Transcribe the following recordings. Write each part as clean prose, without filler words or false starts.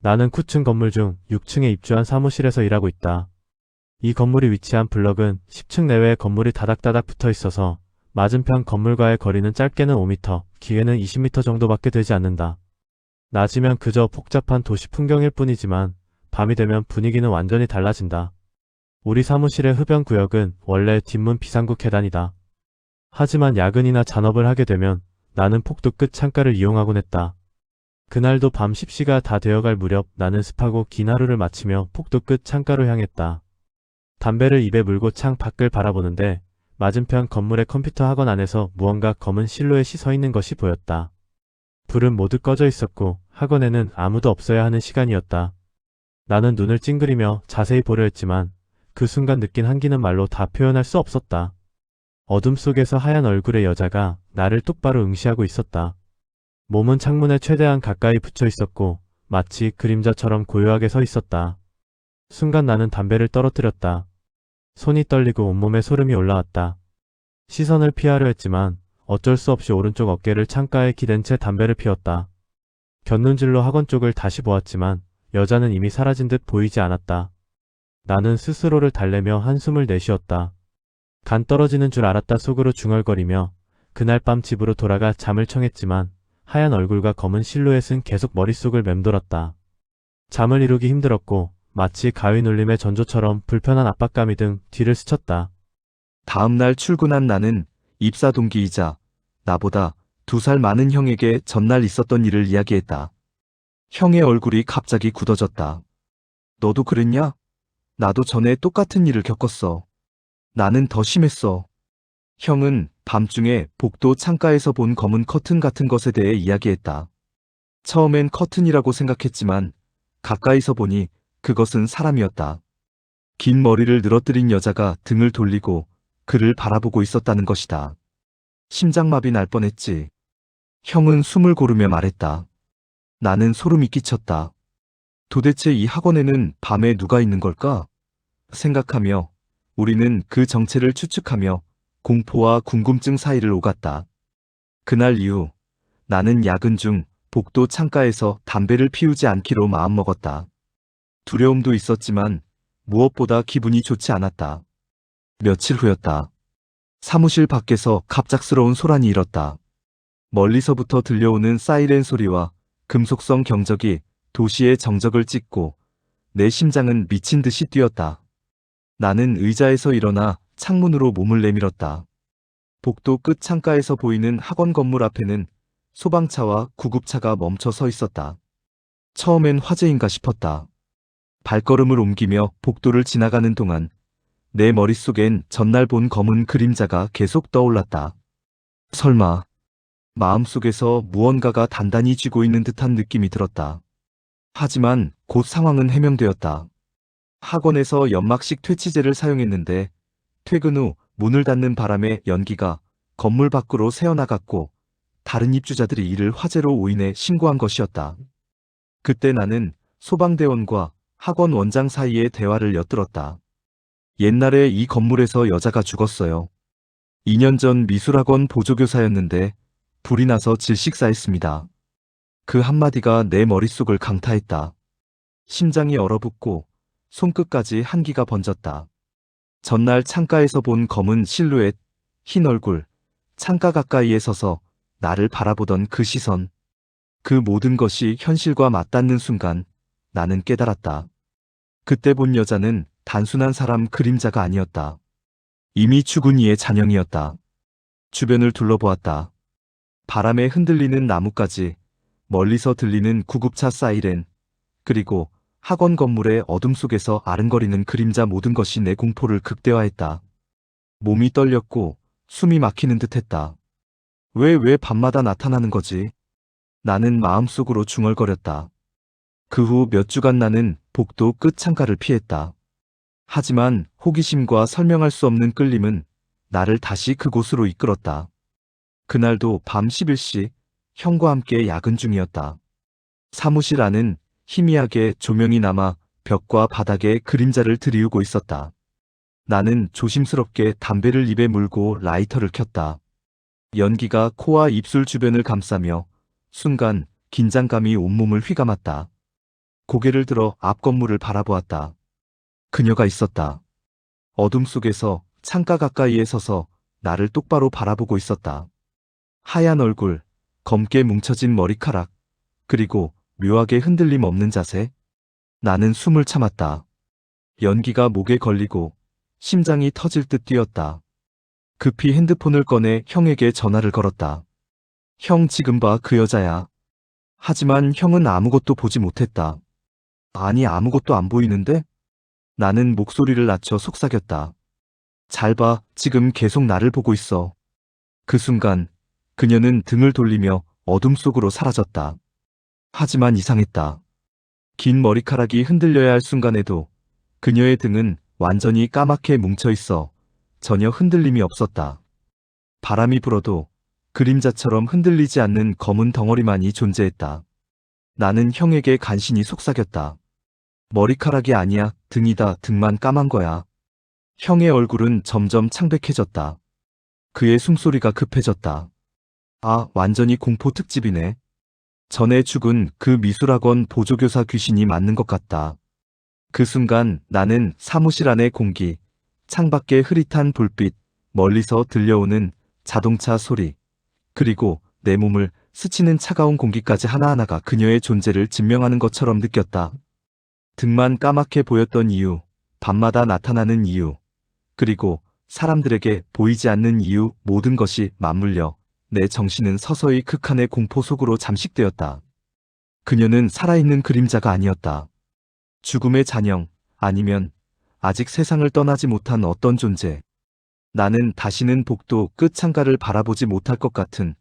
나는 9층 건물 중 6층에 입주한 사무실에서 일하고 있다. 이 건물이 위치한 블럭은 10층 내외의 건물이 다닥다닥 붙어 있어서 맞은편 건물과의 거리는 짧게는 5m, 길게는 20m 정도밖에 되지 않는다. 낮이면 그저 복잡한 도시 풍경일 뿐이지만 밤이 되면 분위기는 완전히 달라진다. 우리 사무실의 흡연 구역은 원래 뒷문 비상구 계단이다. 하지만 야근이나 잔업을 하게 되면 나는 폭도 끝 창가를 이용하곤 했다. 그날도 밤 10시가 다 되어갈 무렵 나는 습하고 긴 하루를 마치며 폭도 끝 창가로 향했다. 담배를 입에 물고 창 밖을 바라보는데 맞은편 건물의 컴퓨터 학원 안에서 무언가 검은 실루엣이 서 있는 것이 보였다. 불은 모두 꺼져 있었고 학원에는 아무도 없어야 하는 시간이었다. 나는 눈을 찡그리며 자세히 보려 했지만 그 순간 느낀 한기는 말로 다 표현할 수 없었다. 어둠 속에서 하얀 얼굴의 여자가 나를 똑바로 응시하고 있었다. 몸은 창문에 최대한 가까이 붙여 있었고 마치 그림자처럼 고요하게 서 있었다. 순간 나는 담배를 떨어뜨렸다. 손이 떨리고 온몸에 소름이 올라왔다. 시선을 피하려 했지만 어쩔 수 없이 오른쪽 어깨를 창가에 기댄 채 담배를 피웠다. 곁눈질로 학원 쪽을 다시 보았지만 여자는 이미 사라진 듯 보이지 않았다. 나는 스스로를 달래며 한숨을 내쉬었다. 간 떨어지는 줄 알았다 속으로 중얼거리며 그날 밤 집으로 돌아가 잠을 청했지만 하얀 얼굴과 검은 실루엣은 계속 머릿속을 맴돌았다. 잠을 이루기 힘들었고 마치 가위 눌림의 전조처럼 불편한 압박감이 등 뒤를 스쳤다. 다음날 출근한 나는 입사 동기이자 나보다 2살 많은 형에게 전날 있었던 일을 이야기했다. 형의 얼굴이 갑자기 굳어졌다. 너도 그랬냐? 나도 전에 똑같은 일을 겪었어. 나는 더 심했어. 형은 밤중에 복도 창가에서 본 검은 커튼 같은 것에 대해 이야기했다. 처음엔 커튼이라고 생각했지만 가까이서 보니 그것은 사람이었다. 긴 머리를 늘어뜨린 여자가 등을 돌리고 그를 바라보고 있었다는 것이다. 심장마비 날 뻔했지. 형은 숨을 고르며 말했다. 나는 소름이 끼쳤다. 도대체 이 학원에는 밤에 누가 있는 걸까? 생각하며 우리는 그 정체를 추측하며 공포와 궁금증 사이를 오갔다. 그날 이후 나는 야근 중 복도 창가에서 담배를 피우지 않기로 마음먹었다. 두려움도 있었지만 무엇보다 기분이 좋지 않았다. 며칠 후였다. 사무실 밖에서 갑작스러운 소란이 일었다. 멀리서부터 들려오는 사이렌 소리와 금속성 경적이 도시의 정적을 찍고 내 심장은 미친 듯이 뛰었다. 나는 의자에서 일어나 창문으로 몸을 내밀었다. 복도 끝 창가에서 보이는 학원 건물 앞에는 소방차와 구급차가 멈춰 서 있었다. 처음엔 화재인가 싶었다. 발걸음을 옮기며 복도를 지나가는 동안 내 머릿속엔 전날 본 검은 그림자가 계속 떠올랐다. 설마 마음속에서 무언가가 단단히 쥐고 있는 듯한 느낌이 들었다. 하지만 곧 상황은 해명되었다. 학원에서 연막식 퇴치제를 사용했는데 퇴근 후 문을 닫는 바람에 연기가 건물 밖으로 새어나갔고 다른 입주자들이 이를 화재로 오인해 신고한 것이었다. 그때 나는 소방대원과 학원 원장 사이의 대화를 엿들었다. 옛날에 이 건물에서 여자가 죽었어요. 2년 전 미술학원 보조교사였는데 불이 나서 질식사했습니다. 그 한마디가 내 머릿속을 강타했다. 심장이 얼어붙고 손끝까지 한기가 번졌다. 전날 창가에서 본 검은 실루엣, 흰 얼굴, 창가 가까이에 서서 나를 바라보던 그 시선. 그 모든 것이 현실과 맞닿는 순간 나는 깨달았다. 그때 본 여자는 단순한 사람 그림자가 아니었다. 이미 죽은 이의 잔영이었다. 주변을 둘러보았다. 바람에 흔들리는 나뭇가지, 멀리서 들리는 구급차 사이렌, 그리고 학원 건물의 어둠 속에서 아른거리는 그림자 모든 것이 내 공포를 극대화했다. 몸이 떨렸고 숨이 막히는 듯했다. 왜 밤마다 나타나는 거지? 나는 마음속으로 중얼거렸다. 그 후 몇 주간 나는 복도 끝 창가를 피했다. 하지만 호기심과 설명할 수 없는 끌림은 나를 다시 그곳으로 이끌었다. 그날도 밤 11시 형과 함께 야근 중이었다. 사무실 안은 희미하게 조명이 남아 벽과 바닥에 그림자를 드리우고 있었다. 나는 조심스럽게 담배를 입에 물고 라이터를 켰다. 연기가 코와 입술 주변을 감싸며 순간 긴장감이 온몸을 휘감았다. 고개를 들어 앞 건물을 바라보았다. 그녀가 있었다. 어둠 속에서 창가 가까이에 서서 나를 똑바로 바라보고 있었다. 하얀 얼굴, 검게 뭉쳐진 머리카락, 그리고 묘하게 흔들림 없는 자세. 나는 숨을 참았다. 연기가 목에 걸리고 심장이 터질 듯 뛰었다. 급히 핸드폰을 꺼내 형에게 전화를 걸었다. 형 지금 봐, 그 여자야. 하지만 형은 아무것도 보지 못했다. 아니, 아무것도 안 보이는데? 나는 목소리를 낮춰 속삭였다. 잘 봐, 지금 계속 나를 보고 있어. 그 순간 그녀는 등을 돌리며 어둠 속으로 사라졌다. 하지만 이상했다. 긴 머리카락이 흔들려야 할 순간에도 그녀의 등은 완전히 까맣게 뭉쳐 있어 전혀 흔들림이 없었다. 바람이 불어도 그림자처럼 흔들리지 않는 검은 덩어리만이 존재했다. 나는 형에게 간신히 속삭였다. 머리카락이 아니야, 등이다, 등만 까만 거야. 형의 얼굴은 점점 창백해졌다. 그의 숨소리가 급해졌다. 아, 완전히 공포 특집이네. 전에 죽은 그 미술학원 보조교사 귀신이 맞는 것 같다. 그 순간 나는 사무실 안의 공기, 창밖의 흐릿한 불빛, 멀리서 들려오는 자동차 소리, 그리고 내 몸을 스치는 차가운 공기까지 하나하나가 그녀의 존재를 증명하는 것처럼 느꼈다. 등만 까맣게 보였던 이유, 밤마다 나타나는 이유, 그리고 사람들에게 보이지 않는 이유, 모든 것이 맞물려 내 정신은 서서히 극한의 공포 속으로 잠식되었다. 그녀는 살아있는 그림자가 아니었다. 죽음의 잔영, 아니면 아직 세상을 떠나지 못한 어떤 존재. 나는 다시는 복도 끝 창가를 바라보지 못할 것 같은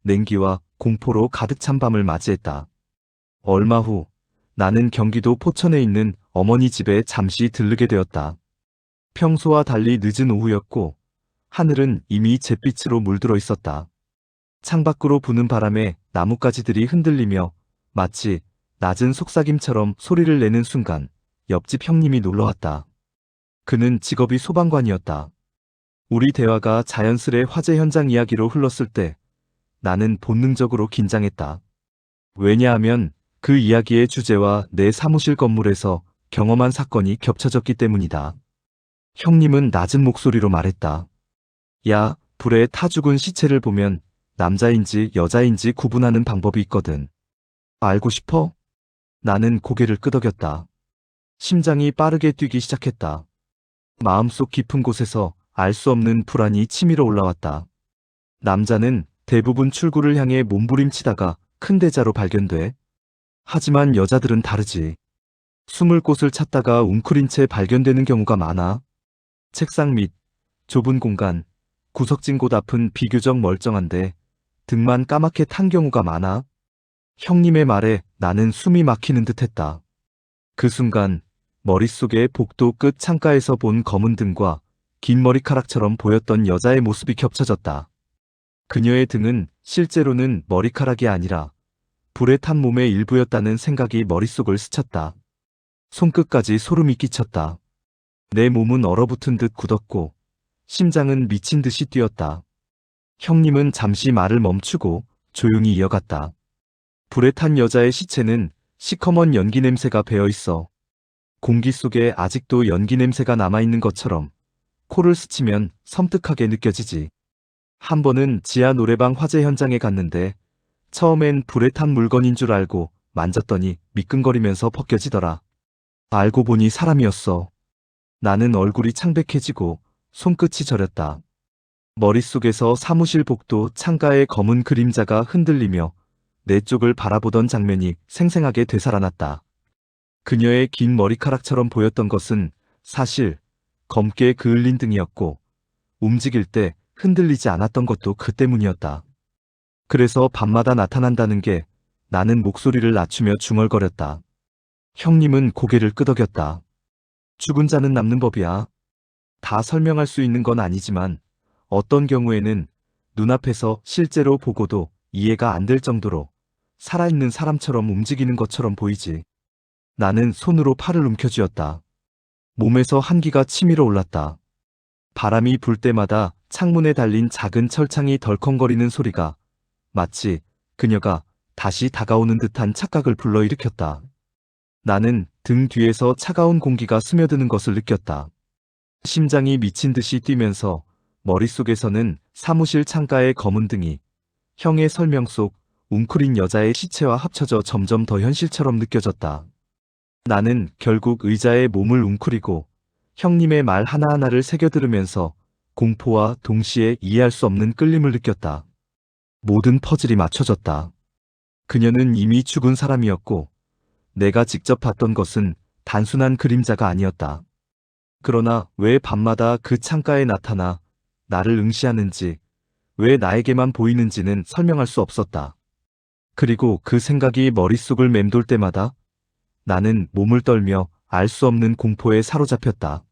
냉기와 공포로 가득 찬 밤을 맞이했다. 얼마 후 나는 경기도 포천에 있는 어머니 집에 잠시 들르게 되었다. 평소와 달리 늦은 오후였고 하늘은 이미 잿빛으로 물들어 있었다. 창밖으로 부는 바람에 나뭇가지들이 흔들리며 마치 낮은 속삭임처럼 소리를 내는 순간 옆집 형님이 놀러왔다. 그는 직업이 소방관이었다. 우리 대화가 자연스레 화재 현장 이야기로 흘렀을 때 나는 본능적으로 긴장했다. 왜냐하면 그 이야기의 주제와 내 사무실 건물에서 경험한 사건이 겹쳐졌기 때문이다. 형님은 낮은 목소리로 말했다. 야, 불에 타 죽은 시체를 보면 남자인지 여자인지 구분하는 방법이 있거든. 알고 싶어? 나는 고개를 끄덕였다. 심장이 빠르게 뛰기 시작했다. 마음속 깊은 곳에서 알 수 없는 불안이 치밀어 올라왔다. 남자는 대부분 출구를 향해 몸부림치다가 큰 대자로 발견돼. 하지만 여자들은 다르지. 숨을 곳을 찾다가 웅크린 채 발견되는 경우가 많아. 책상 밑, 좁은 공간, 구석진 곳 앞은 비교적 멀쩡한데 등만 까맣게 탄 경우가 많아. 형님의 말에 나는 숨이 막히는 듯했다. 그 순간 머릿속에 복도 끝 창가에서 본 검은 등과 긴 머리카락처럼 보였던 여자의 모습이 겹쳐졌다. 그녀의 등은 실제로는 머리카락이 아니라 불에 탄 몸의 일부였다는 생각이 머릿속을 스쳤다. 손끝까지 소름이 끼쳤다. 내 몸은 얼어붙은 듯 굳었고 심장은 미친 듯이 뛰었다. 형님은 잠시 말을 멈추고 조용히 이어갔다. 불에 탄 여자의 시체는 시커먼 연기 냄새가 배어 있어. 공기 속에 아직도 연기 냄새가 남아있는 것처럼 코를 스치면 섬뜩하게 느껴지지. 한 번은 지하 노래방 화재 현장에 갔는데 처음엔 불에 탄 물건인 줄 알고 만졌더니 미끈거리면서 벗겨지더라. 알고 보니 사람이었어. 나는 얼굴이 창백해지고 손끝이 저렸다. 머릿속에서 사무실 복도 창가의 검은 그림자가 흔들리며 내 쪽을 바라보던 장면이 생생하게 되살아났다. 그녀의 긴 머리카락처럼 보였던 것은 사실 검게 그을린 등이었고 움직일 때 흔들리지 않았던 것도 그 때문이었다. 그래서 밤마다 나타난다는 게 나는 목소리를 낮추며 중얼거렸다. 형님은 고개를 끄덕였다. 죽은 자는 남는 법이야. 다 설명할 수 있는 건 아니지만 어떤 경우에는 눈앞에서 실제로 보고도 이해가 안 될 정도로 살아있는 사람처럼 움직이는 것처럼 보이지. 나는 손으로 팔을 움켜쥐었다. 몸에서 한기가 치밀어 올랐다. 바람이 불 때마다 창문에 달린 작은 철창이 덜컹거리는 소리가 마치 그녀가 다시 다가오는 듯한 착각을 불러일으켰다. 나는 등 뒤에서 차가운 공기가 스며드는 것을 느꼈다. 심장이 미친 듯이 뛰면서 머릿속에서는 사무실 창가의 검은 등이 형의 설명 속 웅크린 여자의 시체와 합쳐져 점점 더 현실처럼 느껴졌다. 나는 결국 의자에 몸을 웅크리고 형님의 말 하나하나를 새겨들으면서 공포와 동시에 이해할 수 없는 끌림을 느꼈다. 모든 퍼즐이 맞춰졌다. 그녀는 이미 죽은 사람이었고 내가 직접 봤던 것은 단순한 그림자가 아니었다. 그러나 왜 밤마다 그 창가에 나타나 나를 응시하는지, 왜 나에게만 보이는지는 설명할 수 없었다. 그리고 그 생각이 머릿속을 맴돌 때마다 나는 몸을 떨며 알 수 없는 공포에 사로잡혔다.